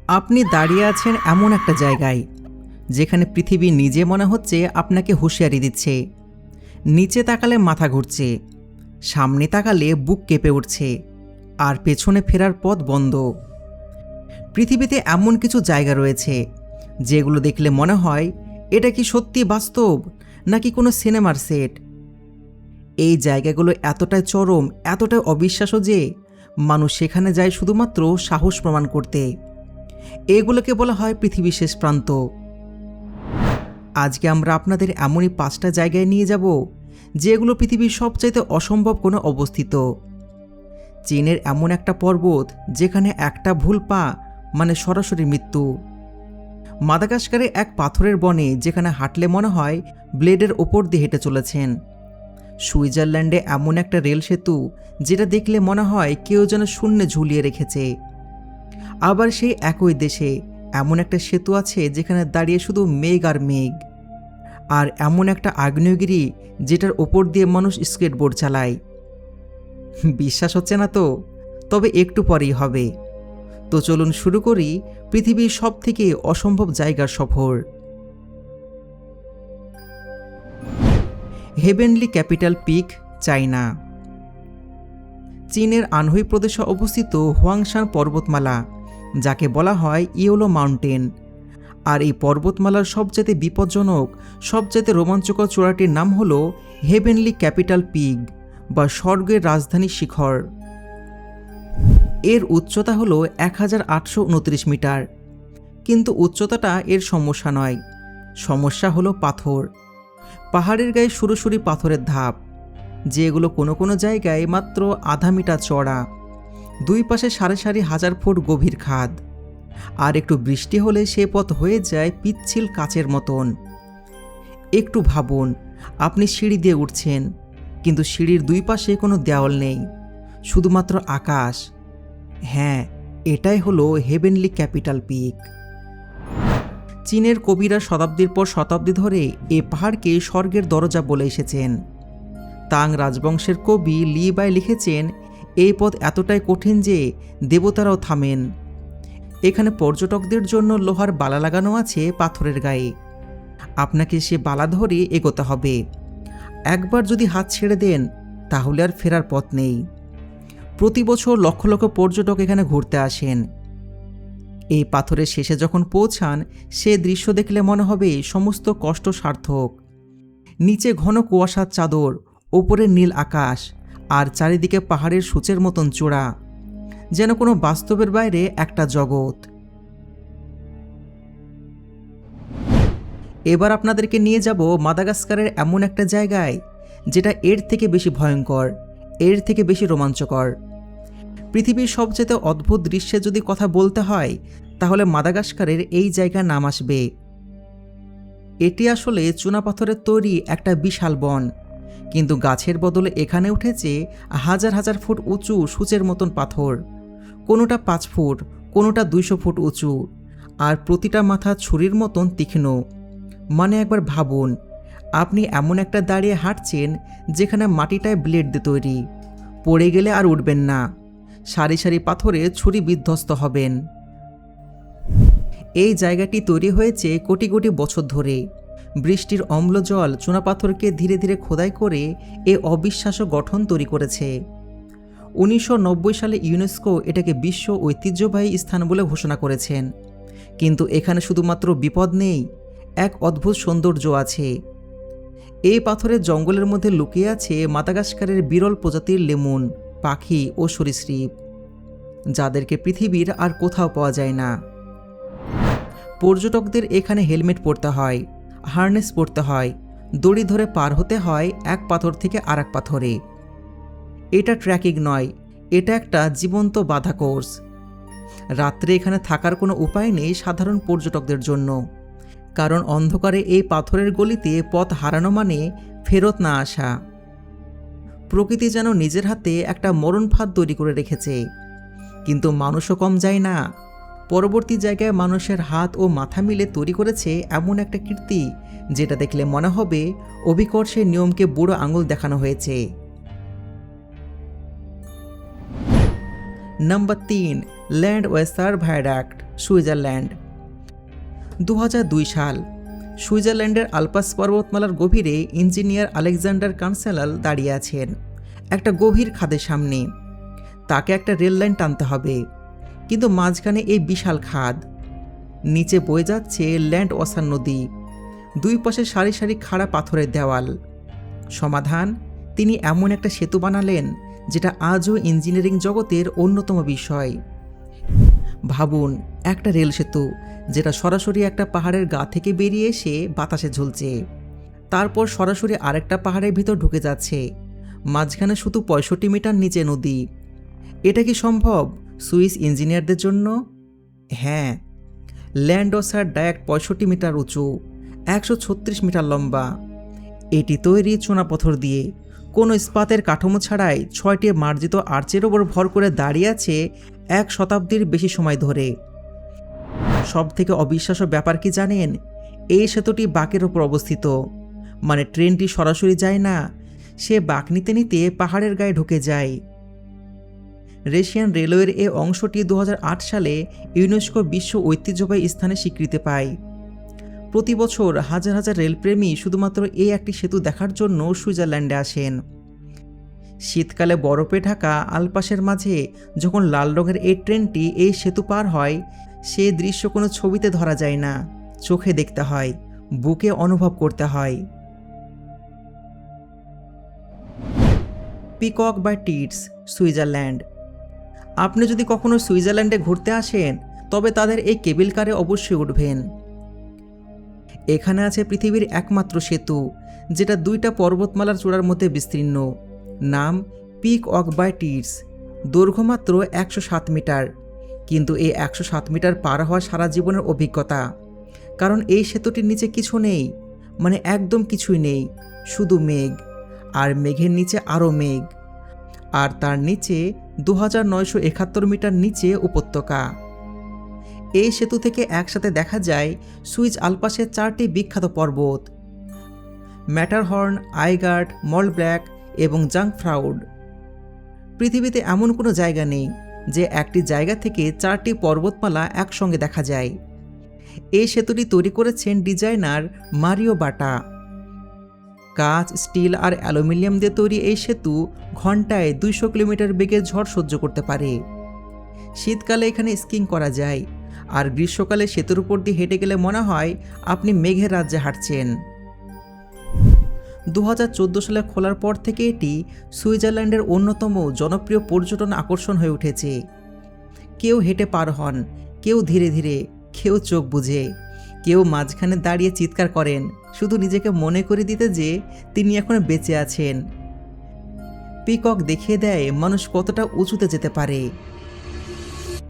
আপনি দাঁড়িয়ে আছেন এমন একটা জায়গায় যেখানে পৃথিবী নিজে মনে হচ্ছে আপনাকে হুঁশিয়ারি দিচ্ছে। নিচে তাকালে মাথা ঘুরছে, সামনে তাকালে বুক কেঁপে উঠছে, আর পেছনে ফেরার পথ বন্ধ। পৃথিবীতে এমন কিছু জায়গা রয়েছে যেগুলো দেখলে মনে হয় এটা কি সত্যি বাস্তব নাকি কোনো সিনেমার সেট। এই জায়গাগুলো এতটাই চরম, এতটাই অবিশ্বাস্য যে মানুষ সেখানে যায় শুধুমাত্র সাহস প্রমাণ করতে। এগুলোকে বলা হয় পৃথিবীর শেষ প্রান্ত। আজকে আমরা আপনাদের এমনই 5টা জায়গায় নিয়ে যাব যেগুলো পৃথিবীর সবচাইতে অসম্ভব কোনো অবস্থিত। চীনের এমন একটা পর্বত যেখানে একটা ভুল পা মানে সরাসরি মৃত্যু। মাদাগাস্কারে এক পাথরের বনে যেখানে হাঁটলে মনে হয় ব্লেডের ওপর দিয়ে হেঁটে চলেছেন। সুইজারল্যান্ডে এমন একটা রেল সেতু যেটা দেখলে মনে হয় কেউ যেন শূন্যে ঝুলিয়ে রেখেছে। আবার সেই একই দেশে এমন একটা সেতু আছে যেখানে দাঁড়িয়ে শুধু মেঘ আর মেঘ। আর এমন একটা আগ্নেয়গিরি যেটার ওপর দিয়ে মানুষ স্কেটবোর্ড চালায়। বিশ্বাস হচ্ছে না তো? তবে একটু পরেই হবে। তো চলুন শুরু করি পৃথিবীর সবথেকে অসম্ভব জায়গার সফর। Heavenly capital peak, China. চীনের আনহুই প্রদেশে অবস্থিত হুয়াংশান পর্বতমালা, যাকে বলা হয় ইয়েলো মাউন্টেন। আর এই পর্বতমালার সবচেয়ে বিপজ্জনক, সবচেয়ে রোমাঞ্চকর চূড়াটির নাম হল হেভেনলি ক্যাপিটাল পিক বা স্বর্গের রাজধানী শিখর। এর উচ্চতা হল 1829 মিটার। কিন্তু উচ্চতাটা এর সমস্যা নয়, সমস্যা হলো পাথর। পাহাড়ের গায়ে সরু পাথরের ধাপ, যেগুলো কোনো কোনো জায়গায় মাত্র আধা মিটার চড়া। দুই পাশে সারি সারি হাজার ফুট গভীর খাদ। আর একটু বৃষ্টি হলে সে পথ হয়ে যায় পিচ্ছিল কাচের মতন। একটু ভাবুন, আপনি সিঁড়ি দিয়ে উঠছেন, কিন্তু সিঁড়ির দুই পাশে কোনো দেওয়াল নেই, শুধুমাত্র আকাশ। হ্যাঁ, এটাই হলো হেভেনলি ক্যাপিটাল পিক। চীনের কবিরা শতাব্দীর পর শতাব্দী ধরে এ পাহাড়কে স্বর্গের দরজা বলে এসেছেন। তাং রাজবংশের কবি লি বাই লিখেছেন, এই পথ এতটাই কঠিন যে দেবতারাও থামেন। এখানে পর্যটকদের জন্য লোহার বালা লাগানো আছে পাথরের গায়ে। আপনাকে সে বালা ধরে এগোতে হবে। একবার যদি হাত ছেড়ে দেন তাহলে আর ফেরার পথ নেই। প্রতি বছর লক্ষ লক্ষ পর্যটক এখানে ঘুরতে আসেন। এই পাথরের শেষে যখন পৌঁছান, সে দৃশ্য দেখলে মনে হবে সমস্ত কষ্ট সার্থক। নিচে ঘন কুয়াশার চাদর, ওপরে নীল আকাশ, আর চারিদিকে পাহাড়ের সূচের মতন চূড়া, যেন কোনো বাস্তবের বাইরে একটা জগৎ। এবার আপনাদেরকে নিয়ে যাব মাদাগাস্কারের এমন একটা জায়গায় যেটা এর থেকে বেশি ভয়ঙ্কর, এর থেকে বেশি রোমাঞ্চকর। পৃথিবীর সবচেয়ে অদ্ভুত দৃশ্যে যদি কথা বলতে হয় তাহলে মাদাগাস্কারের এই জায়গার নাম আসবে। এটি আসলে চুনাপাথরের তৈরি একটা বিশাল বন, কিন্তু গাছের বদলে এখানে উঠেছে হাজার হাজার ফুট উঁচু সূচের মতন পাথর। কোনোটা 5 ফুট, কোনোটা 200 ফুট উঁচু, আর প্রতিটা মাথা ছুরির মতন তীক্ষ্ণ। মানে একবার ভাবুন, আপনি এমন একটা দাঁড়িয়ে হাঁটছেন যেখানে মাটিটায় ব্লেড দিয়ে তৈরি, পড়ে গেলে আর উঠবেন না, সারি সারি পাথরে ছুরি বিধ্বস্ত হবেন। এই জায়গাটি তৈরি হয়েছে কোটি কোটি বছর ধরে। বৃষ্টির অম্ল জল চুনাপাথরকে ধীরে ধীরে খোদাই করে এ অবিশ্বাস্য গঠন তৈরি করেছে। 1990 সালে ইউনেস্কো এটাকে বিশ্ব ঐতিহ্যবাহী স্থান বলে ঘোষণা করেছেন। কিন্তু এখানে শুধুমাত্র বিপদ নেই, এক অদ্ভুত সৌন্দর্য আছে। এই পাথরের জঙ্গলের মধ্যে লুকিয়ে আছে মাদাগাস্কারের বিরল প্রজাতির লেমুন, পাখি ও সরীসৃপ, যাদেরকে পৃথিবীর আর কোথাও পাওয়া যায় না। পর্যটকদের এখানে হেলমেট পরতে হয়, হার্নেস পরতে হয়, দড়ি ধরে পার হতে হয় এক পাথর থেকে আরেক পাথরে। এটা ট্রেকিং নয়, এটা একটা জীবন্ত বাধা কোর্স। রাত্রে এখানে থাকার কোনো উপায় নেই সাধারণ পর্যটকদের জন্য, কারণ অন্ধকারে এই পাথরের গলিতে পথ হারানো মানে ফেরত না আসা। প্রকৃতি যেন নিজের হাতে একটা মরণ ফাঁদ তৈরি করে রেখেছে, কিন্তু মানুষও কম যায় না। পরবর্তী জায়গায় মানুষের হাত ও মাথা মিলে তৈরি করেছে এমন একটা কীর্তি যেটা দেখলে মনে হবে অভিকর্ষের নিয়মকে বুড়ো আঙুল দেখানো হয়েছে। Number 3, land Weiser viaduct, Switzerland. 2002 সাল। সুইজারল্যান্ডের আলপাস পর্বতমালার গভীরে ইঞ্জিনিয়ার আলেকজান্ডার কানসেলাল দাঁড়িয়ে আছেন একটা গভীর খাদের সামনে। তাকে একটা রেল লাইন টানতে হবে, কিন্তু মাঝখানে এই বিশাল খাদ। নিচে বয়ে যাচ্ছে ল্যান্ড ওয়াসার নদী, দুই পাশে সারি সারি খাড়া পাথরের দেওয়াল। সমাধান, তিনি এমন একটা সেতু বানালেন যেটা আজও ইঞ্জিনিয়ারিং জগতের অন্যতম বিষয়। ভাবুন, একটা রেল সেতু যেটা সরাসরি একটা পাহাড়ের গা থেকে বেরিয়ে এসে বাতাসে ঝুলছে, তারপর সরাসরি আরেকটা পাহাড়ের ভিতর ঢুকে যাচ্ছে, মাঝখানে শুধু 65 মিটার নিচে নদী। এটা কি সম্ভব সুইস ইঞ্জিনিয়ারদের জন্য? হ্যাঁ। ল্যান্ড ওয়াসার ডায়াক্ট 65 মিটার উঁচু, 136 মিটার লম্বা। এটি তৈরি চুনাপাথর দিয়ে, কোনো ইস্পাতের কাঠামো ছাড়াই 6টি মার্জিত আর্চের ওপর ভর করে দাঁড়িয়ে আছে 1 শতাব্দীর বেশি সময় ধরে। সবথেকে অবিশ্বাস্য ব্যাপার কি জানেন? এই সেতুটি বাঁকের ওপর অবস্থিত, মানে ট্রেনটি সরাসরি যায় না, সে বাঁক নিতে নিতে পাহাড়ের গায়ে ঢুকে যায়। রাশিয়ান রেলওয়ের এই অংশটি 2008 সালে ইউনেস্কো বিশ্ব ঐতিহ্যবাহী স্থানে স্বীকৃতি পায়। প্রতি বছর হাজার হাজার রেলপ্রেমী শুধুমাত্র এই একটি সেতু দেখার জন্য সুইজারল্যান্ডে আসেন। শীতকালে বরফে ঢাকা আলপাসের মাঝে যখন লাল রঙের এই ট্রেনটি এই সেতু পার হয়, সে দৃশ্য কোনো ছবিতে ধরা যায় না, চোখে দেখতে হয়, বুকে অনুভব করতে হয়। পিকক বাই টিটস, সুইজারল্যান্ড। আপনি যদি কখনো সুইজারল্যান্ডে ঘুরতে আসেন, তবে তাদের এই কেবল কারে অবশ্যই উঠবেন। এখানে আছে পৃথিবীর একমাত্র সেতু, যেটা 2টা পর্বতমালার চূড়ার মধ্যে বিস্তীর্ণ। নাম পিক ওয়াক বাই টিটস। দৈর্ঘ্য মাত্র 107 মিটার, কিন্তু এই 107 মিটার পার হওয়া সারা জীবনের অভিজ্ঞতা। কারণ এই সেতুটির নিচে কিছু নেই, মানে একদম কিছুই নেই, শুধু মেঘ, আর মেঘের নিচে আরও মেঘ, আর তার নিচে 2971 মিটার নিচে উপত্যকা। এই সেতু থেকে একসাথে দেখা যায় সুইস আলপাসের 4টি বিখ্যাত পর্বত, ম্যাটারহর্ন, আইগার্ড, মলব্ল্যাক এবং জাংফ্রাউড। পৃথিবীতে এমন কোনো জায়গা নেই যে একটি জায়গা থেকে 4টি পর্বতমালা একসঙ্গে দেখা যায়। এই সেতুটি তৈরি করেছেন ডিজাইনার মারিও বাটা। কাঁচ, স্টিল আর অ্যালুমিনিয়াম দিয়ে তৈরি এই সেতু ঘন্টায় 200 কিলোমিটার বেগে ঝড় সহ্য করতে পারে। শীতকালে এখানে স্কিং করা যায়, আর গ্রীষ্মকালে সেতুর উপর দিয়ে হেঁটে গেলে মনে হয় আপনি মেঘের রাজ্যে হাঁটছেন। 2014 সালে খোলার পর থেকে এটি সুইজারল্যান্ডের অন্যতম জনপ্রিয় পর্যটন আকর্ষণ হয়ে উঠেছে। কেউ হেঁটে পার হন, কেউ ধীরে ধীরে, কেউ চোখ বুঝে, কেউ মাঝখানে দাঁড়িয়ে চিৎকার করেন, শুধু নিজেকে মনে করে দিতে যে তিনি এখন বেঁচে আছেন। পিকক দেখিয়ে দেয় মানুষ কতটা উঁচুতে যেতে পারে।